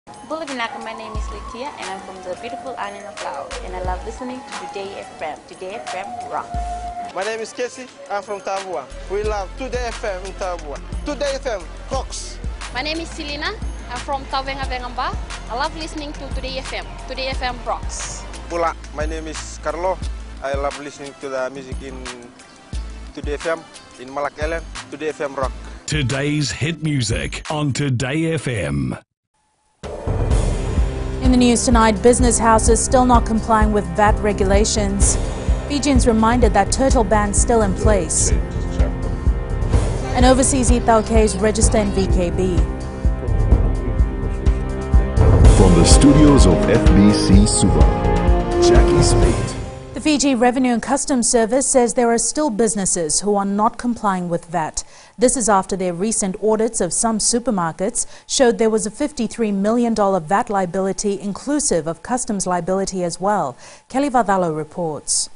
Bulavinaka, my name is Litia and I'm from the beautiful island of Laos and I love listening to Today FM. Today FM rocks. My name is Casey, I'm from Tabua. We love Today FM in Tabua. Today FM rocks. My name is Selina, I'm from Tawenga-Vengamba. I love listening to Today FM. Today FM rocks. Pula, my name is Carlo. I love listening to the music in Today FM, in Malak Island. Today FM rock. Today's hit music on Today FM. In the news tonight, business houses still not complying with VAT regulations. Fijians reminded that turtle ban still in place. An overseas Itau case registered in VKB. From the studios of FBC Suva, Jackie Smith. The Fiji Revenue and Customs Service says there are still businesses who are not complying with VAT. This is after their recent audits of some supermarkets showed there was a $53 million VAT liability inclusive of customs liability as well. Kelly Vadalo reports.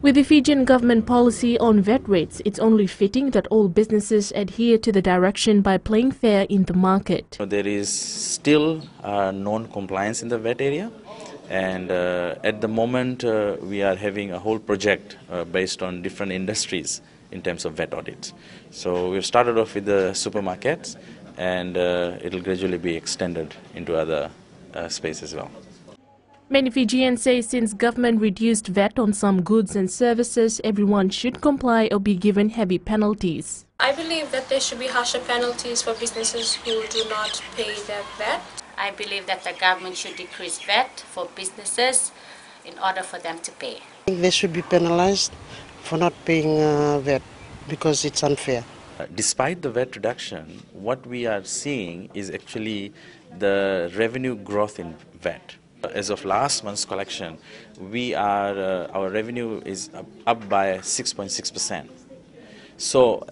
With the Fijian government policy on VAT rates, it's only fitting that all businesses adhere to the direction by playing fair in the market. There is still non-compliance in the VAT area, and at the moment we are having a whole project based on different industries in terms of VAT audits. So we've started off with the supermarkets, and it will gradually be extended into other spaces as well. Many Fijians say since government reduced VAT on some goods and services, everyone should comply or be given heavy penalties. I believe that there should be harsher penalties for businesses who do not pay their VAT. I believe that the government should decrease VAT for businesses in order for them to pay. They should be penalized for not paying VAT because it's unfair. Despite the VAT reduction, what we are seeing is actually the revenue growth in VAT. As of last month's collection, our revenue is up by 6.6%. So,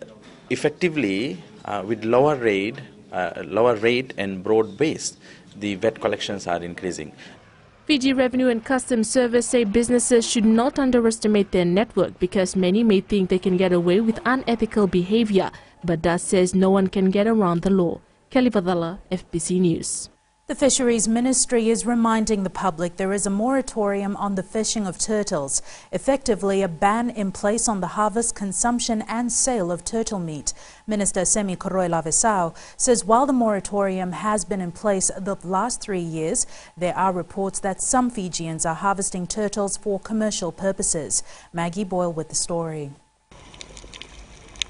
effectively, with lower rate and broad base, the VAT collections are increasing. Fiji Revenue and Customs Service say businesses should not underestimate their network because many may think they can get away with unethical behavior, but DAS says no one can get around the law. Kelly Vadala, FBC News. The Fisheries Ministry is reminding the public there is a moratorium on the fishing of turtles, effectively a ban in place on the harvest, consumption and sale of turtle meat. Minister Semi Koroi-Lavesau says while the moratorium has been in place the last 3 years, there are reports that some Fijians are harvesting turtles for commercial purposes. Maggie Boyle with the story.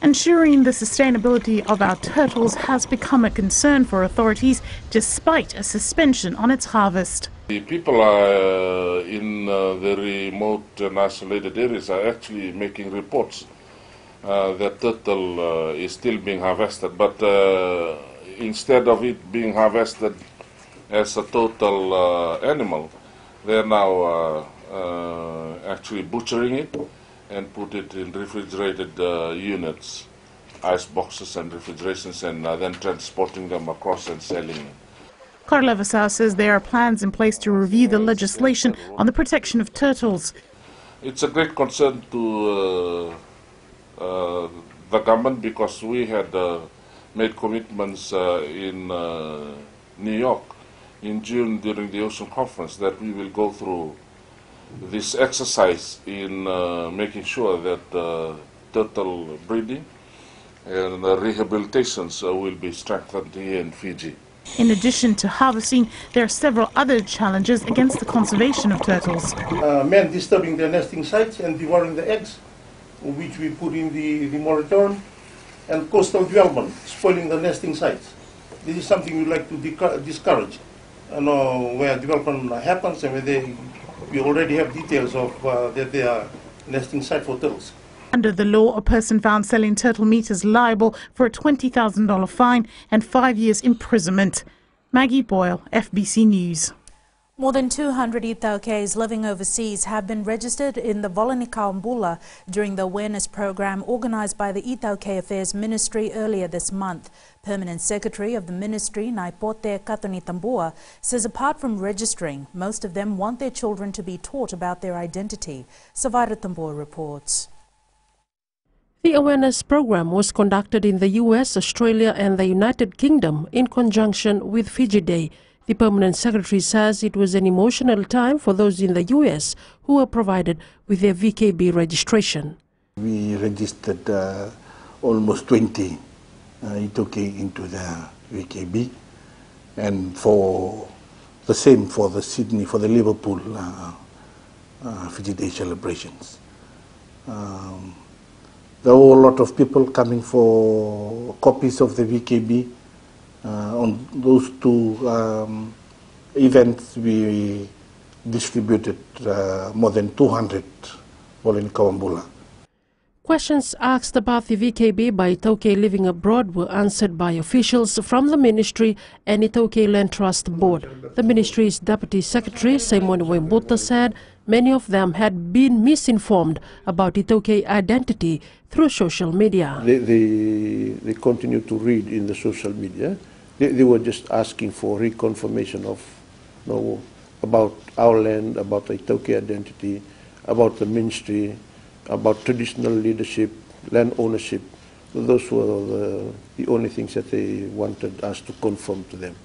Ensuring the sustainability of our turtles has become a concern for authorities despite a suspension on its harvest. The people are in the remote and isolated areas are actually making reports that turtle is still being harvested, but instead of it being harvested as a total animal, they are now actually butchering it and put it in refrigerated units, ice boxes and refrigerations, and then transporting them across and selling them. Koroi-Lavesau says there are plans in place to review the legislation on the protection of turtles. It's a great concern to the government because we had made commitments in New York in June during the Ocean Conference that we will go through this exercise in making sure that turtle breeding and rehabilitations will be strengthened here in Fiji. In addition to harvesting, there are several other challenges against the conservation of turtles. Men disturbing their nesting sites and devouring the eggs, which we put in the moratorium, and coastal development, spoiling the nesting sites. This is something we'd like to discourage. Where development happens and where we already have details of that they are nesting site for turtles. Under the law, a person found selling turtle meat is liable for a $20,000 fine and 5 years imprisonment. Maggie Boyle, FBC News. More than 200 Itauke's living overseas have been registered in the Volunikaambula during the awareness program organised by the Itauke Affairs Ministry earlier this month. Permanent Secretary of the Ministry, Naipote Katonitambua, says apart from registering, most of them want their children to be taught about their identity. Savara Tambua reports. The awareness program was conducted in the US, Australia and the United Kingdom in conjunction with Fiji Day. The Permanent Secretary says it was an emotional time for those in the US who were provided with their VKB registration. We registered almost 20 Itoke into the VKB, and for the same for the Sydney, for the Liverpool Fiji Day celebrations. There were a lot of people coming for copies of the VKB. On those two events, we distributed more than 200 in Kawambula. Questions asked about the VKB by Itoke living abroad were answered by officials from the Ministry and Itoke Land Trust Board. The Ministry's Deputy Secretary, Simon Wembuta, said many of them had been misinformed about Itoke identity through social media. They continue to read in the social media. They were just asking for reconfirmation of about our land, about the Itoke identity, about the Ministry, about traditional leadership, land ownership. Those were the only things that they wanted us to confirm to them.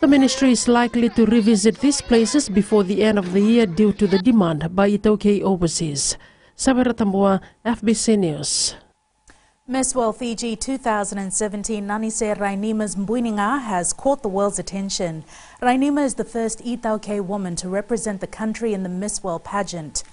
The Ministry is likely to revisit these places before the end of the year due to the demand by Itoke overseas. Sabira Tambua, FBC News. Miss World Fiji 2017 Nanise Raiwaqa Mbuininga has caught the world's attention. Raiwaqa is the first Itoke woman to represent the country in the Miss World pageant.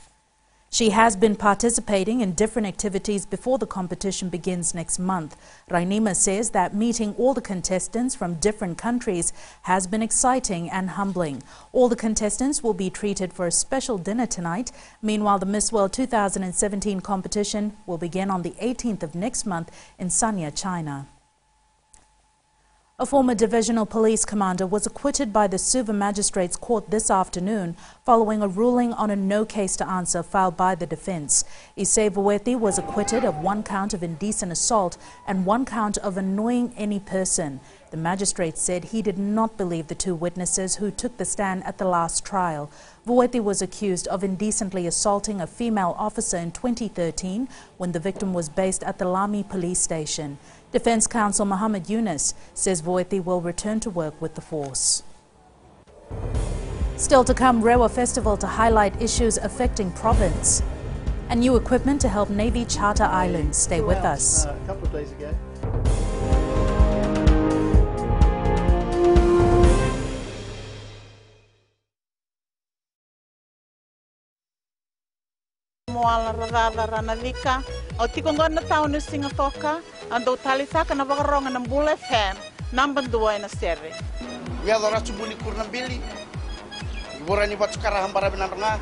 She has been participating in different activities before the competition begins next month. Raiwaqa says that meeting all the contestants from different countries has been exciting and humbling. All the contestants will be treated for a special dinner tonight. Meanwhile, the Miss World 2017 competition will begin on the 18th of next month in Sanya, China. A former divisional police commander was acquitted by the Suva Magistrates Court this afternoon following a ruling on a no case to answer filed by the defense. Issei Vueti was acquitted of 1 count of indecent assault and 1 count of annoying any person. The magistrate said he did not believe the 2 witnesses who took the stand at the last trial. Vueti was accused of indecently assaulting a female officer in 2013 when the victim was based at the Lami police station. Defense counsel Muhammad Yunus says Vueti will return to work with the force. Still to come, Raiwaqa Festival to highlight issues affecting province. And new equipment to help Navy charter islands. Stay with us. A couple of days ago. Moala radada ranavika o tikongona taon no Singapore ando talisaka na wakaronga ng World FM number 2 na sere. We are the Ratubuli Kurnabili. Borani Batukara Hambara Binanga.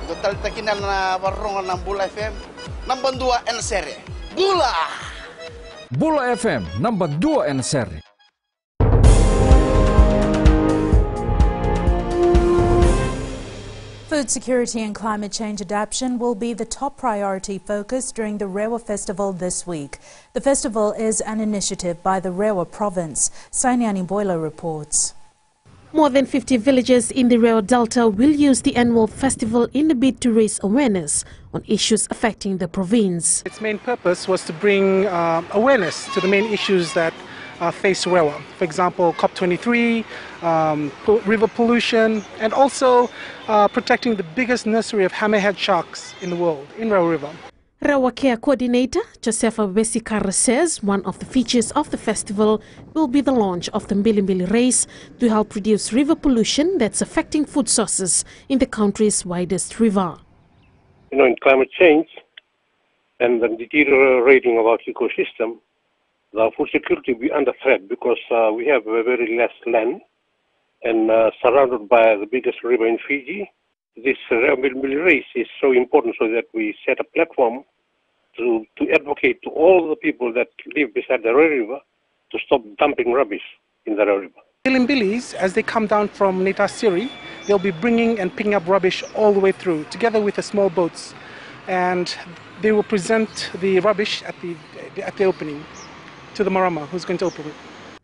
The Talitakinan Waronga ng World FM number 2 na sere. Bula! Bula FM number 2 na sere. Food security and climate change adaptation will be the top priority focus during the Raiwaqa Festival this week. The festival is an initiative by the Raiwaqa province. Sainiani Boiler reports. More than 50 villages in the Raiwaqa Delta will use the annual festival in a bid to raise awareness on issues affecting the province. Its main purpose was to bring awareness to the main issues that face Raiwaqa. For example, COP23, river pollution, and also protecting the biggest nursery of hammerhead sharks in the world, in Raiwaqa River. Raiwaqa Care Coordinator Josefa Besikara says one of the features of the festival will be the launch of the Mbilimbili race to help reduce river pollution that's affecting food sources in the country's widest river. You know, in climate change and the deteriorating of our ecosystem, the food security will be under threat because we have very less land and surrounded by the biggest river in Fiji. This Mbilimbili race is so important so that we set a platform to advocate to all the people that live beside the river to stop dumping rubbish in the river. Mbilimbilis, as they come down from Netasiri, they'll be bringing and picking up rubbish all the way through, together with the small boats. And they will present the rubbish at the opening to the Marama, who's going to open it.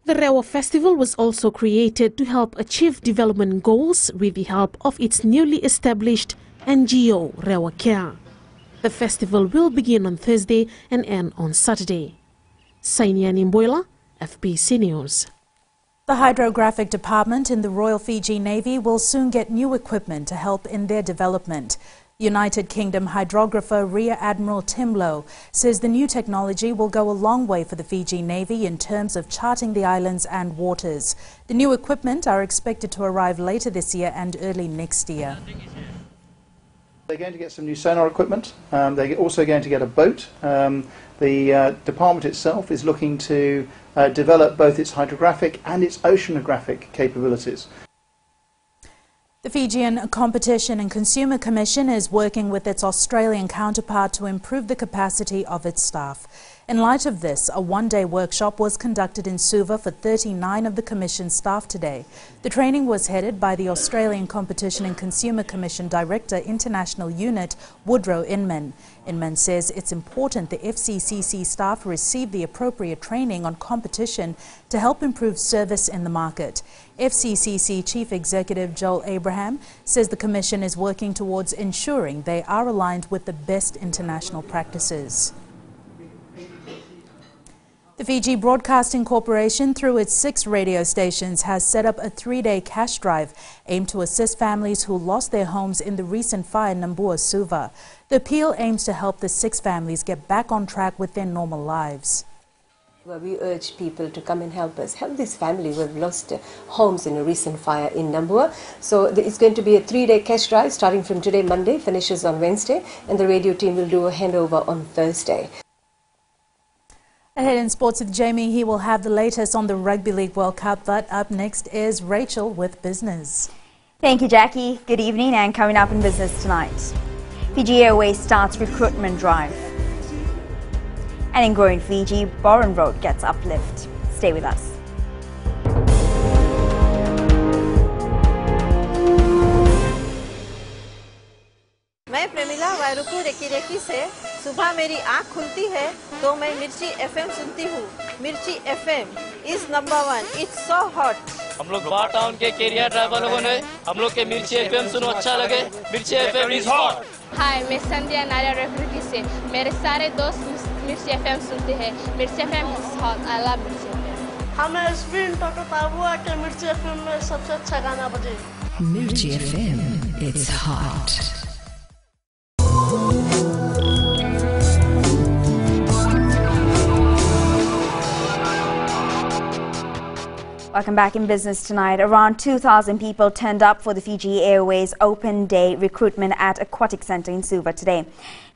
The Raiwaqa Festival was also created to help achieve development goals with the help of its newly established NGO, Raiwaqa Care. The festival will begin on Thursday and end on Saturday. Sainia Nimboila, FBC News. The Hydrographic Department in the Royal Fiji Navy will soon get new equipment to help in their development. United Kingdom hydrographer Rear Admiral Tim Lowe says the new technology will go a long way for the Fiji Navy in terms of charting the islands and waters. The new equipment are expected to arrive later this year and early next year. They're going to get some new sonar equipment. They're also going to get a boat. The department itself is looking to develop both its hydrographic and its oceanographic capabilities. The Fijian Competition and Consumer Commission is working with its Australian counterpart to improve the capacity of its staff. In light of this, a one-day workshop was conducted in Suva for 39 of the Commission's staff today. The training was headed by the Australian Competition and Consumer Commission Director International Unit, Woodrow Inman. Inman says it's important the FCCC staff receive the appropriate training on competition to help improve service in the market. FCCC Chief Executive Joel Abraham says the Commission is working towards ensuring they are aligned with the best international practices. The Fiji Broadcasting Corporation, through its 6 radio stations, has set up a 3-day cash drive aimed to assist families who lost their homes in the recent fire in Nambour, Suva. The appeal aims to help the 6 families get back on track with their normal lives. We urge people to come and help us, help this family who have lost homes in a recent fire in Nambour. So it's going to be a 3-day cash drive starting from today, Monday, finishes on Wednesday, and the radio team will do a handover on Thursday. Ahead in sports with Jamie, he will have the latest on the Rugby League World Cup, but up next is Rachel with business. Thank you, Jackie. Good evening, and coming up in business tonight, Fiji Airways starts recruitment drive. And in growing Fiji, Boren Road gets uplift. Stay with us. मैं Premila वायरुकू recce recce से सुबह मेरी आँख खुलती है तो मैं मिर्ची एफएम सुनती हूँ। मिर्ची FM is number 1। It's so hot. हम लोग बार टाउन के कैरियर ड्राइवर लोगों ने हम लोग के मिर्ची एफएम सुनो अच्छा लगे। मिर्ची एफएम इज हॉट। हाय, मैं संध्या नारिया रेफरेकी से मेरे सारे दोस्त मिर्ची एफएम सुनते हैं। मिर्ची FM is hot. I love मिर्ची एफएम। हमें स्पिन टोटो ताबुआ के मिर्ची एफएम में सबसे अच्छा गाना बजे। मिर्ची FM it's hot. Welcome back in business tonight. Around 2,000 people turned up for the Fiji Airways Open Day recruitment at Aquatic Centre in Suva today.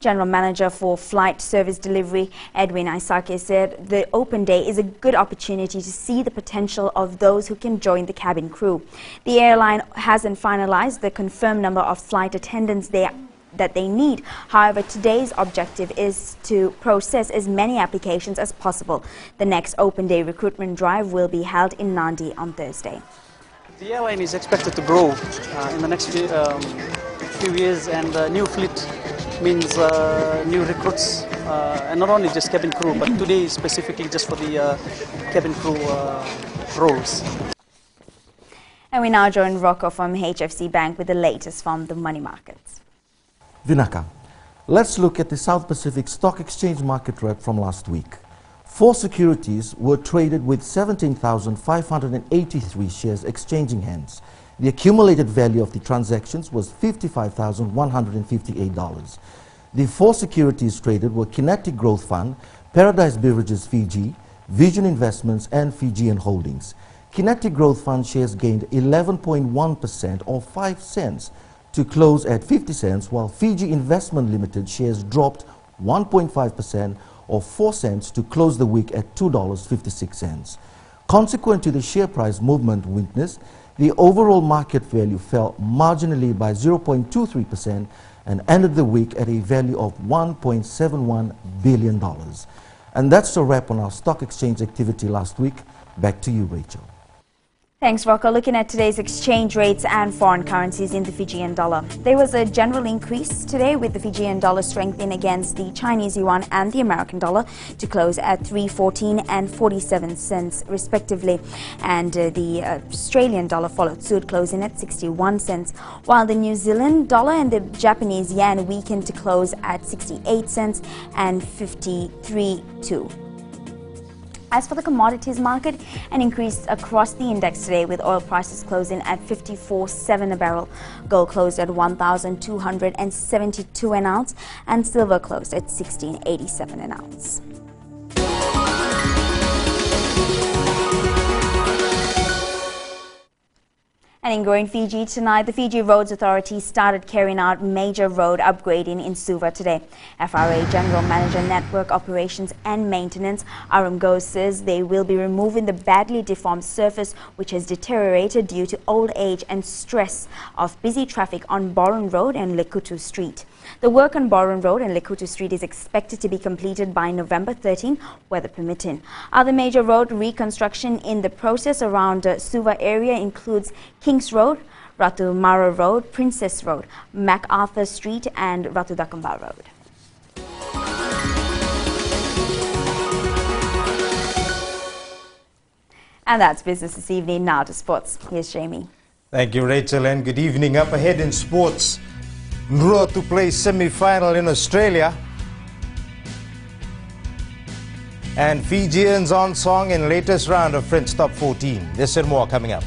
General Manager for Flight Service Delivery, Edwin Isake, said the Open Day is a good opportunity to see the potential of those who can join the cabin crew. The airline hasn't finalized the confirmed number of flight attendants that they need. However, today's objective is to process as many applications as possible. The next Open Day recruitment drive will be held in Nandi on Thursday. The airline is expected to grow in the next few years, and new fleet means new recruits, and not only just cabin crew, but today specifically just for the cabin crew roles. And we now join Rocco from HFC Bank with the latest from the money markets. Vinaka, let's look at the South Pacific Stock Exchange market rep from last week. 4 securities were traded with 17,583 shares exchanging hands. The accumulated value of the transactions was $55,158. The 4 securities traded were Kinetic Growth Fund, Paradise Beverages Fiji, Vision Investments and Fijian Holdings. Kinetic Growth Fund shares gained 11.1% or 5 cents to close at 50 cents, while Fiji Investment Limited shares dropped 1.5% or 4 cents to close the week at $2.56. Consequent to the share price movement witnessed, the overall market value fell marginally by 0.23% and ended the week at a value of $1.71 billion. And that's a wrap on our stock exchange activity last week. Back to you, Rachel. Thanks, Rocco. Looking at today's exchange rates and foreign currencies in the Fijian dollar. There was a general increase today with the Fijian dollar strengthening against the Chinese yuan and the American dollar to close at 3.14 and 47 cents respectively. And the Australian dollar followed suit, closing at 61 cents, while the New Zealand dollar and the Japanese yen weakened to close at 68 cents and 53.2. As for the commodities market, an increase across the index today with oil prices closing at 54.7 a barrel. Gold closed at 1,272 an ounce and silver closed at 16.87 an ounce. And in growing Fiji tonight, the Fiji Roads Authority started carrying out major road upgrading in Suva today. FRA General Manager Network Operations and Maintenance, Arum Go, says they will be removing the badly deformed surface which has deteriorated due to old age and stress of busy traffic on Boron Road and Lekutu Street. The work on Boron Road and Lekutu Street is expected to be completed by November 13, weather permitting. Other major road reconstruction in the process around Suva area includes Kings Road, Ratu Mara Road, Princess Road, MacArthur Street and Ratu Dakumba Road. And that's business this evening. Now to sports. Here's Jamie. Thank you, Rachel, and good evening. Up ahead in sports, Ndrua to play semi-final in Australia, and Fijians on song in latest round of French Top 14. This and more coming up.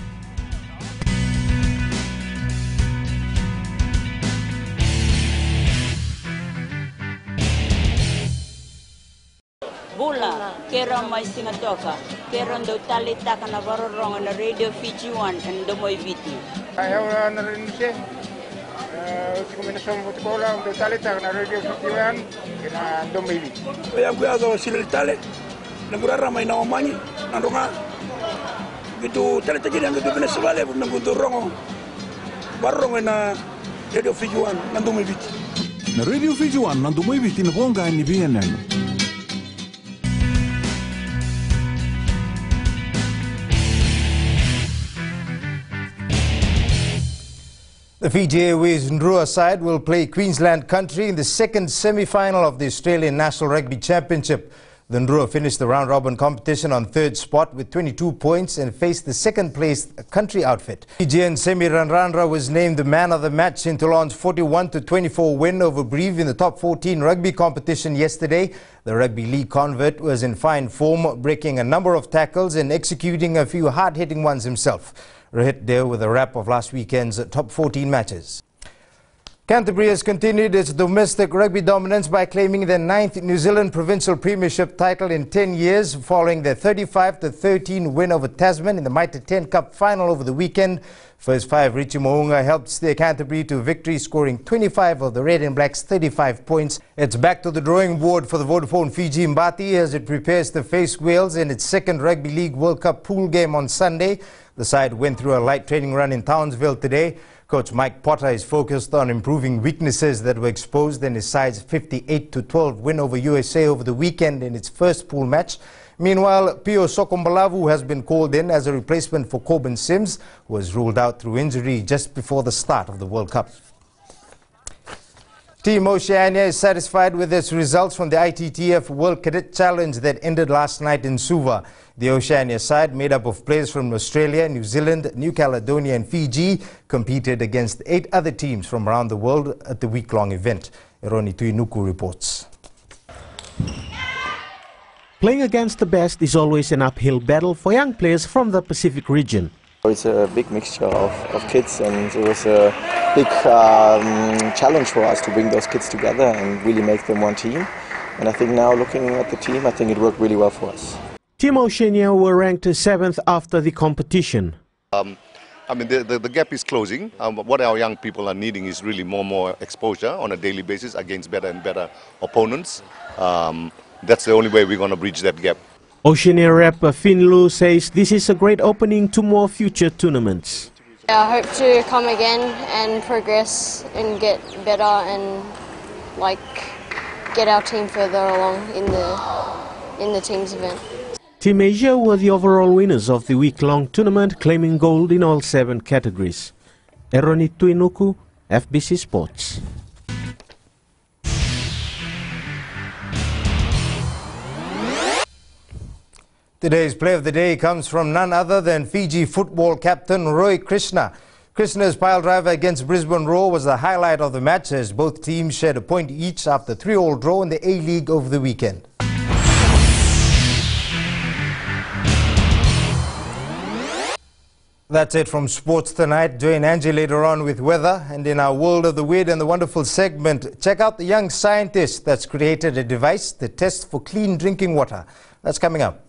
Bula, kera mai singatoka, kera ndo tali taka na varorong na Radio Fiji 1 and Domoy Viti. Ayaw na rin siya. Kombinasyon mo sekolah untuk tali taka na Radio Fiji 1 kena Domoy Viti. Kaya ko yazo sila tali, nagurara may naomani, nandunga. Gitu tali taka yang gitu Venezuela pun nagudurong, varorong na Radio Fiji 1 na Domoy Viti. Na Radio Fiji 1 na Domoy Viti na bonga ni BNN. The Fiji Airways Ndrua side will play Queensland country in the second semi-final of the Australian National Rugby Championship. The Ndrua finished the round-robin competition on third spot with 22 points and faced the second-placed country outfit. Fijian Semi Ranrandra was named the man of the match in Toulon's 41-24 win over Breve in the top 14 rugby competition yesterday. The rugby league convert was in fine form, breaking a number of tackles and executing a few hard-hitting ones himself. Rohit there with a wrap of last weekend's top 14 matches. Canterbury has continued its domestic rugby dominance by claiming their 9th New Zealand Provincial Premiership title in 10 years following their 35-13 win over Tasman in the Mitre 10 Cup final over the weekend. First five, Richie Mo'unga helped steer Canterbury to victory, scoring 25 of the Red and Blacks' 35 points. It's back to the drawing board for the Vodafone Fiji Mbati as it prepares to face Wales in its second Rugby League World Cup pool game on Sunday. The side went through a light training run in Townsville today. Coach Mike Potter is focused on improving weaknesses that were exposed in his side's 58-12 win over USA over the weekend in its first pool match. Meanwhile, Pio Sokombalavu has been called in as a replacement for Corbin Sims, who was ruled out through injury just before the start of the World Cup. Team Oceania is satisfied with its results from the ITTF World Cadet Challenge that ended last night in Suva. The Oceania side, made up of players from Australia, New Zealand, New Caledonia and Fiji, competed against 8 other teams from around the world at the week-long event. Eroni Tuinuku reports. Playing against the best is always an uphill battle for young players from the Pacific region. It's a big mixture of kids, and it was a big challenge for us to bring those kids together and really make them one team. And I think now, looking at the team, I think it worked really well for us. Team Oceania were ranked 7th after the competition. I mean, the gap is closing. What our young people are needing is really more exposure on a daily basis against better and better opponents. That's the only way we're going to bridge that gap. Oceania rep Finn Lu says this is a great opening to more future tournaments. I hope to come again and progress and get better and get our team further along in the teams event. Team Asia were the overall winners of the week-long tournament, claiming gold in all 7 categories. Eroni Tuinuku, FBC Sports. Today's play of the day comes from none other than Fiji football captain Roy Krishna. Krishna's pile driver against Brisbane Roar was the highlight of the match as both teams shared a point each after a 3-all draw in the A-League over the weekend. That's it from Sports Tonight. Join Angie later on with weather. And in our World of the Weird and the Wonderful segment, check out the young scientist that's created a device that tests for clean drinking water. That's coming up.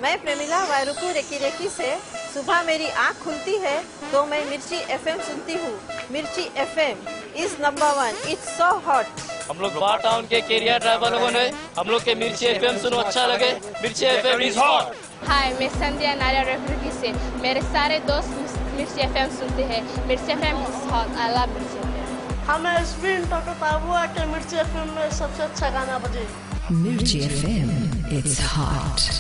मैं Premila वायरुकु recce recce से सुबह मेरी आँख खुलती है तो मैं मिर्ची एफएम सुनती हूँ। मिर्ची FM is number 1। It's so hot. हम लोग बार टाउन के कैरियर ड्राइवर लोगों ने हम लोग के मिर्ची एफएम सुनो अच्छा लगे। मिर्ची एफएम इज हॉट। हाय, मैं संध्या नारिया रेफ्रिकी से मेरे सारे दोस्त मिर्ची एफएम सुनते हैं। मिर्ची FM is hot. I love मिर्ची एफएम। हमें स्पिन टॉक ताबुआ के मिर्ची एफएम में सबसे अच्छा गाना बजे। Mirchi FM, it's hot.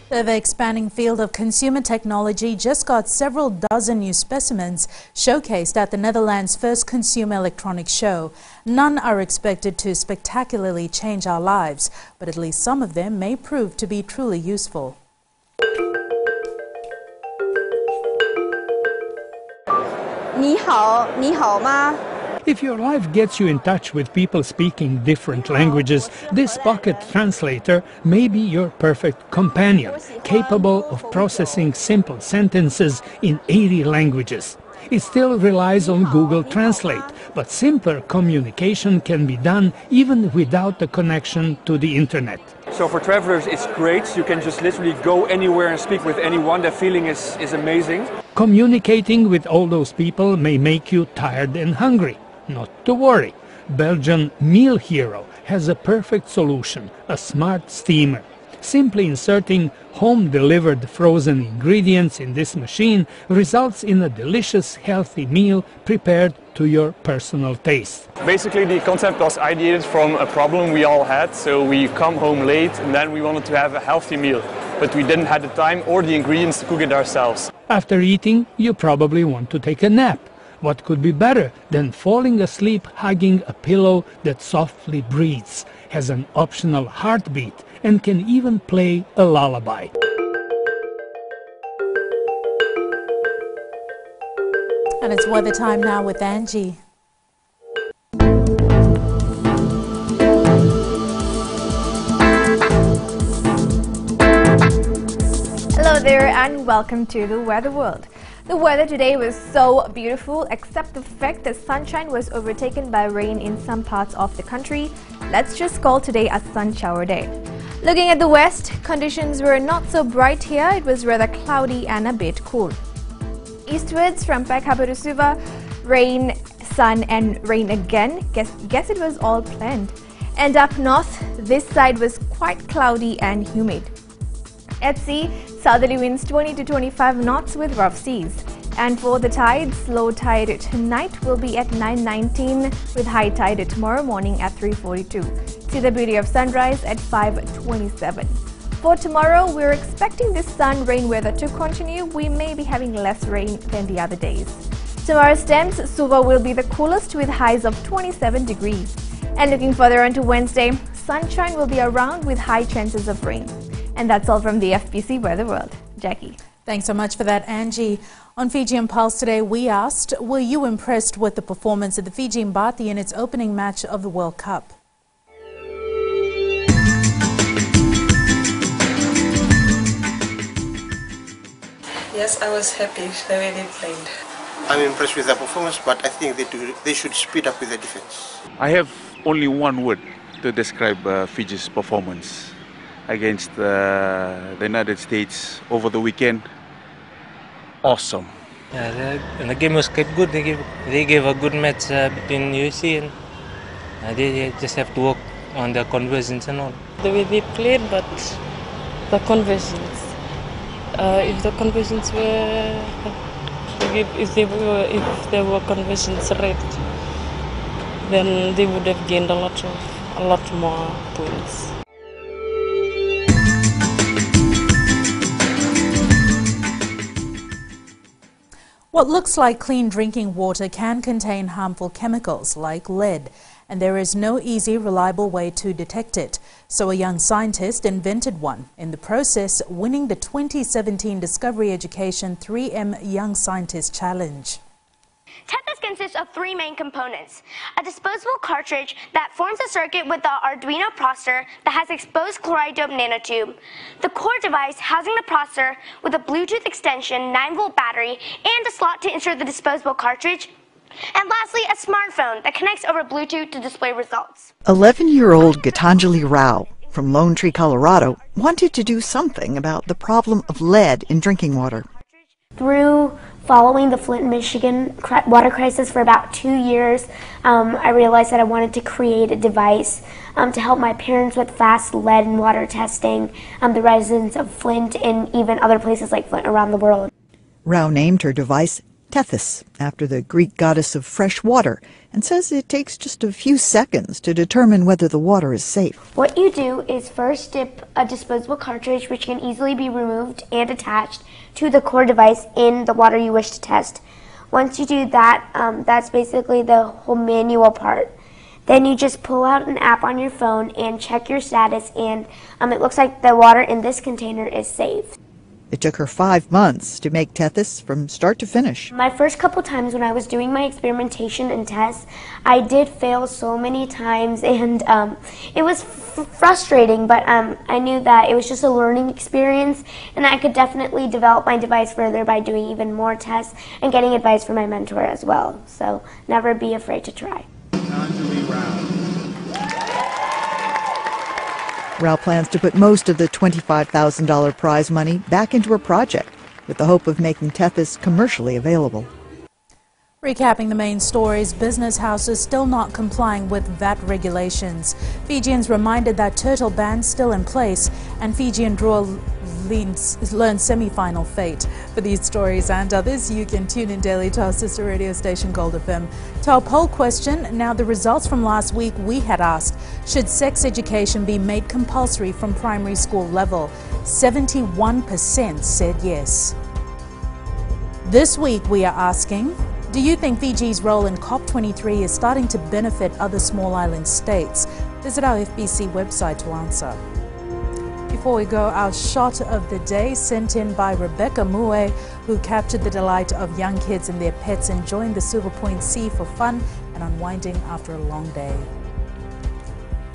The ever-expanding field of consumer technology just got several dozen new specimens showcased at the Netherlands' first consumer electronics show. None are expected to spectacularly change our lives, but at least some of them may prove to be truly useful. Ni hao ma? If your life gets you in touch with people speaking different languages, this pocket translator may be your perfect companion, capable of processing simple sentences in 80 languages. It still relies on Google Translate, but simpler communication can be done even without the connection to the internet. So for travelers it's great, you can just literally go anywhere and speak with anyone. The feeling is amazing. Communicating with all those people may make you tired and hungry. Not to worry, Belgian Meal Hero has a perfect solution, a smart steamer. Simply inserting home-delivered frozen ingredients in this machine results in a delicious, healthy meal prepared to your personal taste. Basically the concept was ideated from a problem we all had, so we come home late and then we wanted to have a healthy meal, but we didn't have the time or the ingredients to cook it ourselves. After eating, you probably want to take a nap. What could be better than falling asleep hugging a pillow that softly breathes, has an optional heartbeat, and can even play a lullaby? And it's weather time now with Angie. Hello there and welcome to the Weather World. The weather today was so beautiful, except the fact that sunshine was overtaken by rain in some parts of the country. Let's just call today a sun shower day. Looking at the west, conditions were not so bright here. It was rather cloudy and a bit cool. Eastwards from Pekhabu to Suva, rain, sun and rain again. Guess it was all planned. And up north, this side was quite cloudy and humid. At sea, southerly winds 20 to 25 knots with rough seas. And for the tides, low tide tonight will be at 9:19 with high tide tomorrow morning at 3:42. See the beauty of sunrise at 5:27. For tomorrow, we're expecting this sun-rain weather to continue. We may be having less rain than the other days. Tomorrow's temps, Suva will be the coolest with highs of 27 degrees. And looking further on to Wednesday, sunshine will be around with high chances of rain. And that's all from the FBC Weather World. Jackie. Thanks so much for that, Angie. On Fijian Pulse today, we asked, were you impressed with the performance of the Fiji Mbati in its opening match of the World Cup? Yes, I was happy the way they played. I'm impressed with their performance, but I think they should speed up with the defense. I have only one word to describe Fiji's performance against the United States over the weekend. Awesome. Yeah, the game was quite good. They gave a good match between USC and they just have to work on their conversions and all. The way they played, but the conversions, If the conversions were, if there were conversions rate, then they would have gained a lot more points. What looks like clean drinking water can contain harmful chemicals like lead, and there is no easy, reliable way to detect it. So a young scientist invented one, in the process winning the 2017 Discovery Education 3M Young Scientist Challenge. Tethys consists of three main components: a disposable cartridge that forms a circuit with the Arduino processor that has exposed chloride dope nanotube, the core device housing the processor with a Bluetooth extension 9-volt battery and a slot to insert the disposable cartridge, and lastly a smartphone that connects over Bluetooth to display results. 11-year-old Gitanjali Rao from Lone Tree, Colorado wanted to do something about the problem of lead in drinking water. Through following the Flint, Michigan water crisis for about 2 years, I realized that I wanted to create a device to help my parents with fast lead and water testing, the residents of Flint and even other places like Flint around the world. Rao named her device Tethys, after the Greek goddess of fresh water, and says it takes just a few seconds to determine whether the water is safe. What you do is first dip a disposable cartridge, which can easily be removed and attached to the core device in the water you wish to test. Once you do that, that's basically the whole manual part. Then you just pull out an app on your phone and check your status, and it looks like the water in this container is safe. It took her 5 months to make Tethys from start to finish. My first couple times when I was doing my experimentation and tests, I did fail so many times, and it was frustrating, but I knew that it was just a learning experience, and I could definitely develop my device further by doing even more tests and getting advice from my mentor as well. So never be afraid to try. Rao plans to put most of the $25,000 prize money back into her project, with the hope of making Tethys commercially available. Recapping the main stories, business houses still not complying with VAT regulations. Fijians reminded that turtle ban still in place, and Fijian draw learns semi-final fate. For these stories and others, you can tune in daily to our sister radio station Gold FM. To our poll question, now the results from last week, we had asked, should sex education be made compulsory from primary school level? 71% said yes. This week we are asking, do you think Fiji's role in COP23 is starting to benefit other small island states? Visit our FBC website to answer. Before we go, our shot of the day sent in by Rebecca Mue, who captured the delight of young kids and their pets enjoying the Silver Point Sea for fun and unwinding after a long day.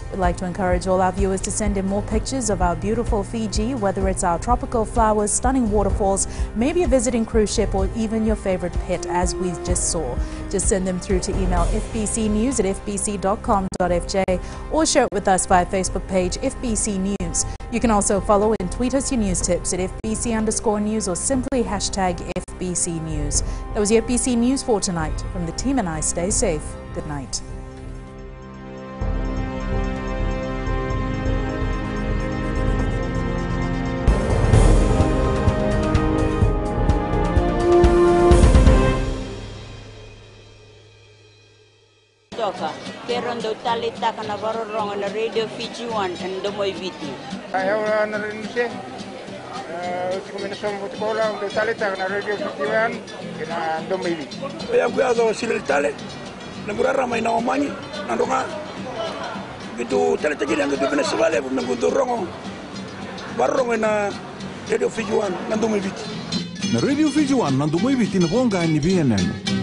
We'd like to encourage all our viewers to send in more pictures of our beautiful Fiji, whether it's our tropical flowers, stunning waterfalls, maybe a visiting cruise ship, or even your favorite pet, as we just saw. Just send them through to email fbcnews@fbc.com.fj or share it with us via Facebook page FBC News. You can also follow and tweet us your news tips at FBC_news or simply hashtag FBC News. That was your FBC News for tonight. From the team and I, stay safe. Good night. Pero ndo talita kana varorong na Radio Fiji 1 and domoy viti. Ayaw na rin siya. Kung minasong mo tikola, ndo talita kana Radio Fiji 1 kina domoy viti. Kaya kuya sila tale. Naguraramay na omanyi. Nando nga. Gitu talita gini ang gitu Venezuela nagudurong. Varorong na Radio Fiji 1 na domoy viti. Na Radio Fiji 1 na domoy viti na bonga ni BNN.